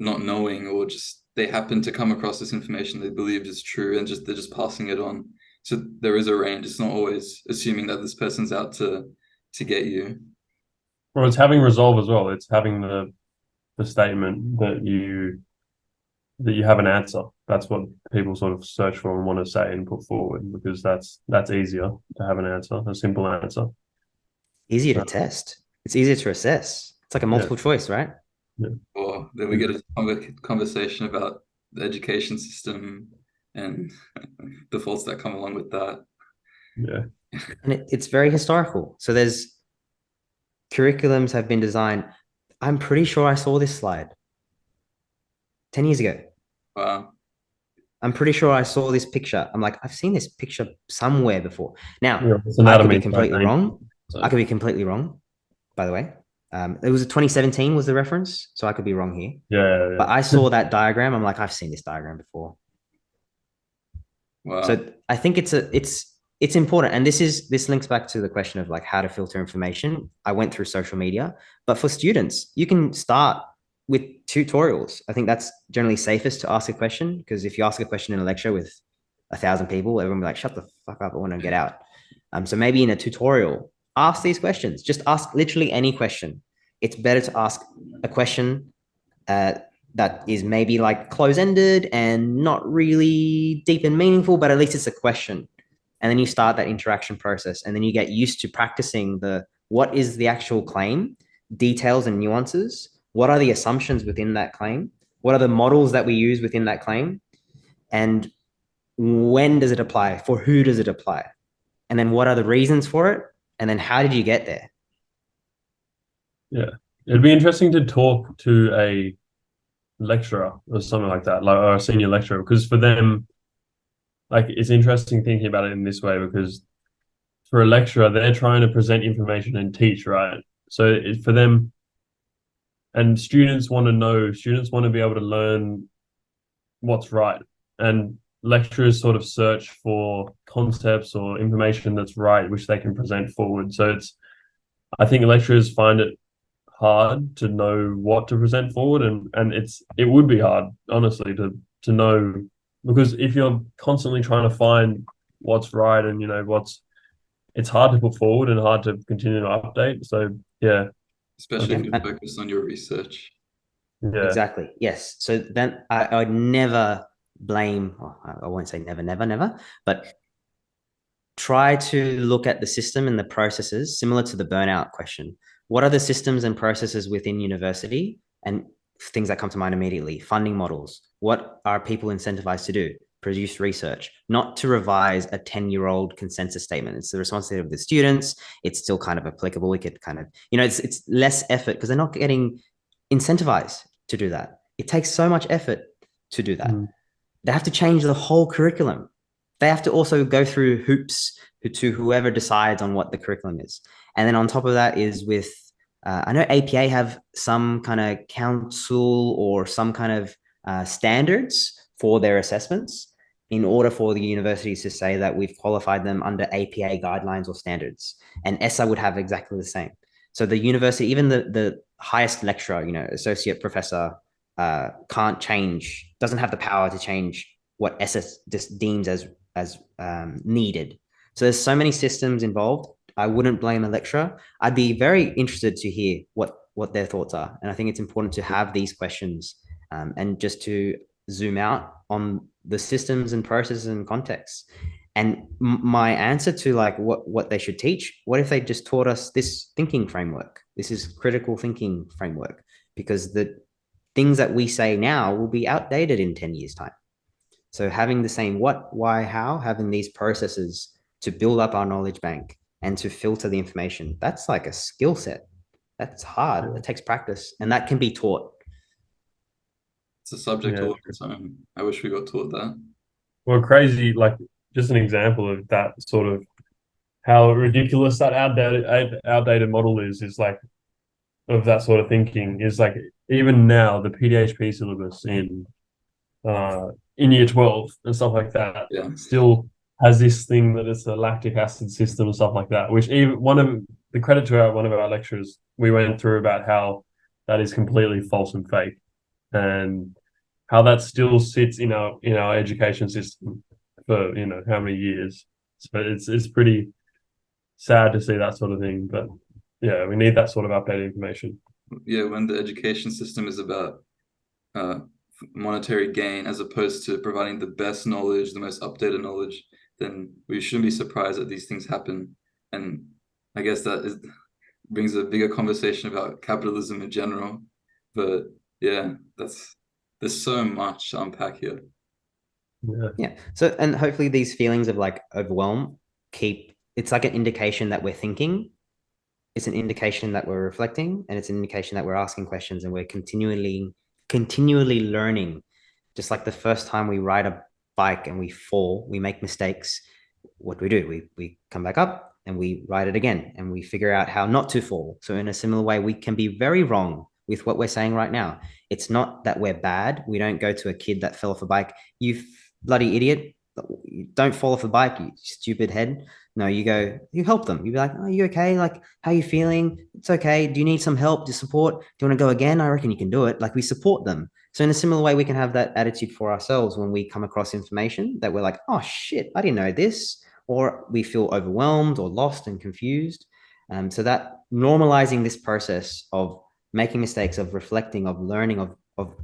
not knowing, or just they happen to come across this information they believed is true and they're just passing it on. So there is a range. It's not always assuming that this person's out to get you.
Well, it's having resolve as well. It's having the statement that you have an answer. That's what people sort of search for and want to say and put forward, because that's easier to have an answer, a simple answer.
Easier to test. It's easier to assess. It's like a multiple choice, right?
Yeah. Or then we get a conversation about the education system and the faults that come along with that.
Yeah.
And it's very historical. So there's curriculums have been designed. I'm pretty sure I saw this slide 10 years ago.
Wow.
I'm pretty sure I saw this picture. I'm like, I've seen this picture somewhere before. Now, I could be completely wrong. I could be completely wrong, by the way. It was 2017 was the reference, so I could be wrong here.
Yeah.
But I saw that diagram. I'm like, I've seen this diagram before.
Wow.
So I think it's important. And this links back to the question of like how to filter information. I went through social media, but for students, you can start with tutorials. I think that's generally safest to ask a question, because if you ask a question in a lecture with 1,000 people, everyone will be like, shut the fuck up, I want to get out. So maybe in a tutorial, ask these questions. Just ask literally any question. It's better to ask a question that is maybe like close-ended and not really deep and meaningful, but at least it's a question. And then you start that interaction process, and then you get used to practicing what is the actual claim, details and nuances. What are the assumptions within that claim? What are the models that we use within that claim? And when does it apply? For who does it apply? And then what are the reasons for it? And then how did you get there?
Yeah. It'd be interesting to talk to a lecturer or something like that, like, or a senior lecturer, because for them, like, it's interesting thinking about it in this way, because for a lecturer, they're trying to present information and teach, right? So for them, and students want to be able to learn what's right. And lecturers sort of search for concepts or information that's right, which they can present forward. So I think lecturers find it hard to know what to present forward, and it would be hard, honestly, to know, because if you're constantly trying to find what's right and it's hard to put forward and hard to continue to update. So yeah.
Especially if you're focused on your research.
Yeah.
Exactly. Yes. So then I would never blame, I won't say never, but try to look at the system and the processes similar to the burnout question. What are the systems and processes within university? And things that come to mind immediately: funding models. What are people incentivized to do? Produce research, not to revise a 10-year-old consensus statement. It's the responsibility of the students. It's still kind of applicable. We could kind of, it's less effort because they're not getting incentivized to do that. It takes so much effort to do that. They have to change the whole curriculum. They have to also go through hoops to whoever decides on what the curriculum is. And then on top of that is with, I know APA have some kind of council or some kind of standards for their assessments in order for the universities to say that we've qualified them under APA guidelines or standards. And ESSA would have exactly the same. So the university, even the highest lecturer, associate professor, doesn't have the power to change what ESSA just deems as needed. So there's so many systems involved. I wouldn't blame a lecturer. I'd be very interested to hear what their thoughts are. And I think it's important to have these questions and just to zoom out on the systems and processes and contexts. And my answer to like what they should teach, what if they just taught us this thinking framework? This is critical thinking framework, because the things that we say now will be outdated in 10 years' time. So having the same what, why, how, having these processes to build up our knowledge bank and to filter the information, that's like a skill set. That's hard. It takes practice, and that can be taught.
It's a subject all the time. I wish we got taught that.
Well, crazy, like, just an example of that sort of how ridiculous that outdated model is like, of that sort of thinking, is like, even now the PDHP syllabus in year 12 and stuff like that still has this thing that it's a lactic acid system and stuff like that, which even one of our lecturers, we went through about how that is completely false and fake, and how that still sits in our education system for how many years. So it's pretty sad to see that sort of thing. But yeah, we need that sort of updated information.
Yeah, when the education system is about monetary gain as opposed to providing the best knowledge, the most updated knowledge, then we shouldn't be surprised that these things happen. And I guess brings a bigger conversation about capitalism in general. But yeah, there's so much to unpack here.
Yeah. So, and hopefully these feelings of like overwhelm it's like an indication that we're thinking. It's an indication that we're reflecting, and it's an indication that we're asking questions and we're continually learning. Just like the first time we ride a bike and we fall, we make mistakes. What do? We come back up and we ride it again and we figure out how not to fall. So in a similar way, we can be very wrong with what we're saying right now. It's not that we're bad. We don't go to a kid that fell off a bike. You bloody idiot. Don't fall off a bike, you stupid head. No, you help them. You be like, are you okay? Like, how are you feeling? It's okay. Do you need some help? Do you support? Do you want to go again? I reckon you can do it. Like, we support them. So in a similar way, we can have that attitude for ourselves when we come across information that we're like, oh shit, I didn't know this. Or we feel overwhelmed or lost and confused. So that normalizing this process of making mistakes, of reflecting, of learning, of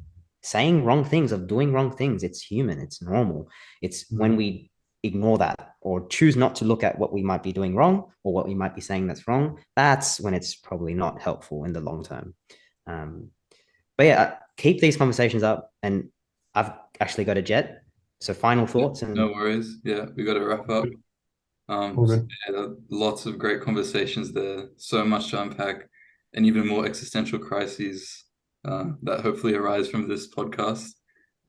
saying wrong things, of doing wrong things, it's human, it's normal. It's when we ignore that or choose not to look at what we might be doing wrong or what we might be saying that's wrong, that's when it's probably not helpful in the long term. But yeah, keep these conversations up, and I've actually got a jet. So final thoughts. And
no worries. Yeah, we got to wrap up. So yeah, lots of great conversations there. So much to unpack, and even more existential crises that hopefully arise from this podcast.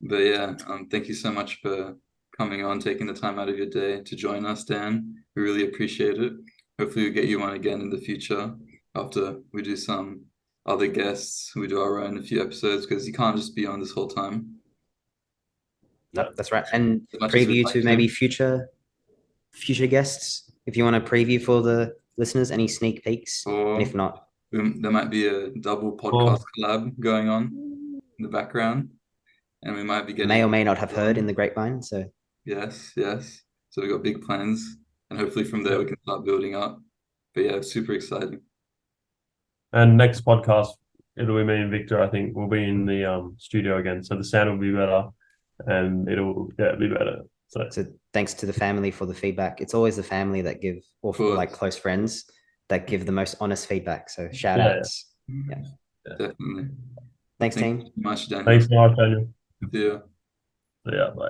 But yeah, thank you so much for coming on, taking the time out of your day to join us, Dan. We really appreciate it. Hopefully we get you on again in the future after we do some other guests. We do our own a few episodes because you can't just be on this whole time.
No, that's right. And preview to maybe future guests, if you want to preview for the listeners, any sneak peeks. And if not,
there might be a double podcast collab going on in the background, and we might be getting
may or may not have heard in the grapevine. So
yes. So we've got big plans, and hopefully from there we can start building up. But yeah, it's super exciting.
And next podcast, it'll be me and Victor. I think we'll be in the studio again, so the sound will be better, and it'll be better. So
thanks to the family for the feedback. It's always the family that give, or for like close friends that give the most honest feedback. So shout outs.
Yeah, definitely.
Thanks, team.
Thanks so much, Daniel.
Thanks so much, Daniel.
Yeah.
Yeah, bye.